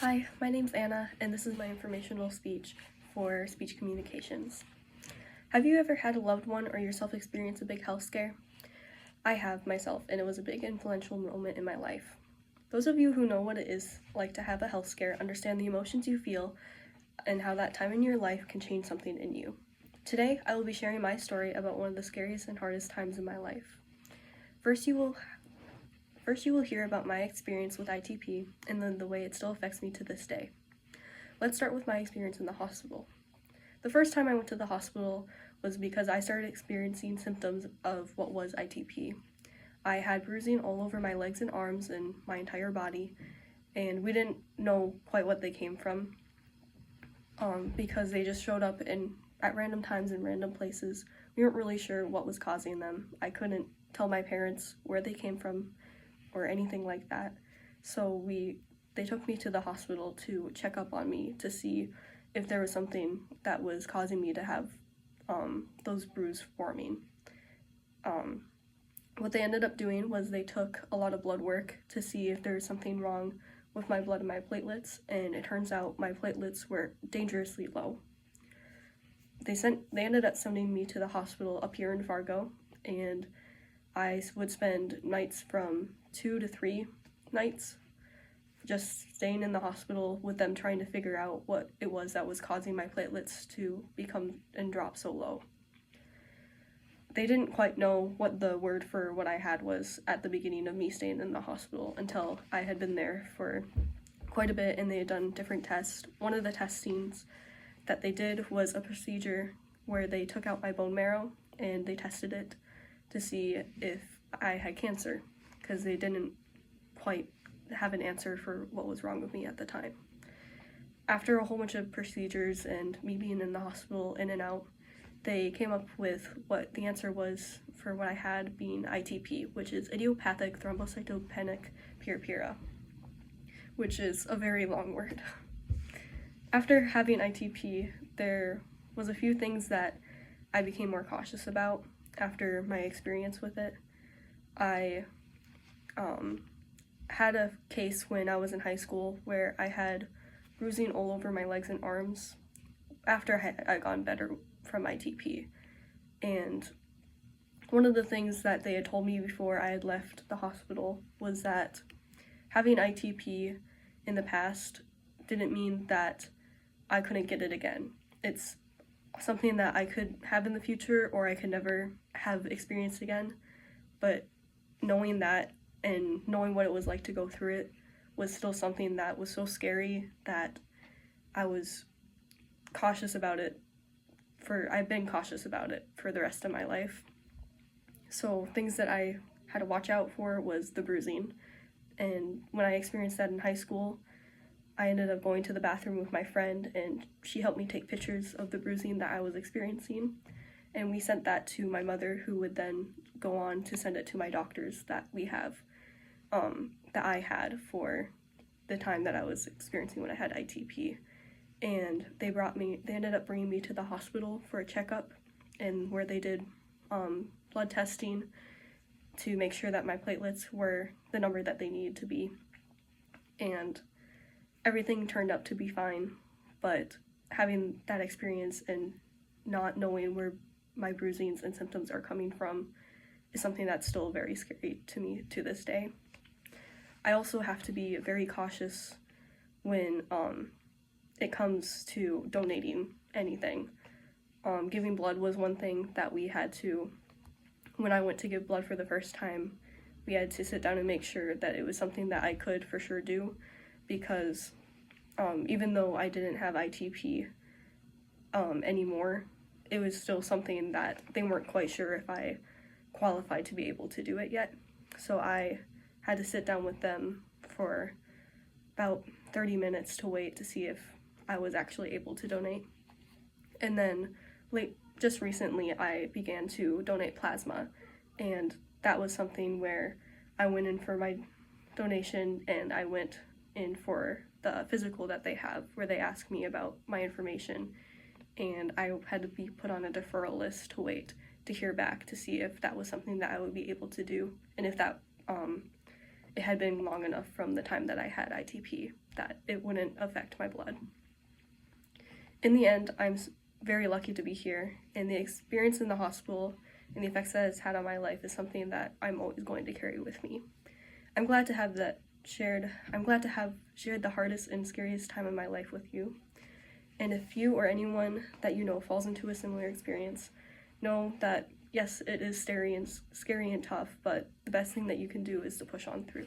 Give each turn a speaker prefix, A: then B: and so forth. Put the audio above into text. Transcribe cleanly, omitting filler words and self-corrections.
A: Hi, my name's Anna, and this is my informational speech for speech communications. Have you ever had a loved one or yourself experience a big health scare? I have myself, and it was a big influential moment in my life. Those of you who know what it is like to have a health scare understand the emotions you feel and how that time in your life can change something in you. Today, I will be sharing my story about one of the scariest and hardest times in my life. First, you will hear about my experience with ITP and then the way it still affects me to this day. Let's start with my experience in the hospital. The first time I went to the hospital was because I started experiencing symptoms of what was ITP. I had bruising all over my legs and arms and my entire body, and we didn't know quite what they came from because they just showed up at random times in random places. We weren't really sure what was causing them. I couldn't tell my parents where they came from or anything like that. So they took me to the hospital to check up on me to see if there was something that was causing me to have those bruises forming. What they ended up doing was they took a lot of blood work to see if there was something wrong with my blood and my platelets, and it turns out my platelets were dangerously low. They ended up sending me to the hospital up here in Fargo, and I would spend nights from 2 to 3 nights just staying in the hospital with them, trying to figure out what it was that was causing my platelets to become and drop so low. They didn't quite know what the word for what I had was at the beginning of me staying in the hospital until I had been there for quite a bit and they had done different tests. One of the testings that they did was a procedure where they took out my bone marrow and they tested it to see if I had cancer, because they didn't quite have an answer for what was wrong with me at the time. After a whole bunch of procedures and me being in the hospital in and out, they came up with what the answer was for what I had being ITP, which is idiopathic thrombocytopenic purpura, which is a very long word. After having ITP, there was a few things that I became more cautious about after my experience with it. I had a case when I was in high school where I had bruising all over my legs and arms after I had gotten better from ITP. And one of the things that they had told me before I had left the hospital was that having ITP in the past didn't mean that I couldn't get it again. It's something that I could have in the future or I could never have experienced again, but knowing that and knowing what it was like to go through it was still something that was so scary that I was cautious about it. I've been cautious about it for the rest of my life. So things that I had to watch out for was the bruising. And when I experienced that in high school, I ended up going to the bathroom with my friend and she helped me take pictures of the bruising that I was experiencing. And we sent that to my mother, who would then go on to send it to my doctors that I had for the time that I was experiencing when I had ITP. And they ended up bringing me to the hospital for a checkup, and where they did blood testing to make sure that my platelets were the number that they needed to be. And everything turned out to be fine, but having that experience and not knowing where my bruisings and symptoms are coming from is something that's still very scary to me to this day. I also have to be very cautious when it comes to donating anything. Giving blood was one thing that we had to, when I went to give blood for the first time, we had to sit down and make sure that it was something that I could for sure do, because even though I didn't have ITP anymore, it was still something that they weren't quite sure if I qualified to be able to do it yet. So I had to sit down with them for about 30 minutes to wait to see if I was actually able to donate. And then just recently I began to donate plasma, and that was something where I went in for my donation and I went in for the physical that they have where they ask me about my information, and I had to be put on a deferral list to wait to hear back to see if that was something that I would be able to do and if that it had been long enough from the time that I had ITP that it wouldn't affect my blood. In the end, I'm very lucky to be here, and the experience in the hospital and the effects that it's had on my life is something that I'm always going to carry with me. I'm glad to have shared the hardest and scariest time of my life with you. And if you or anyone that you know falls into a similar experience, know that yes, it is scary and tough, but the best thing that you can do is to push on through.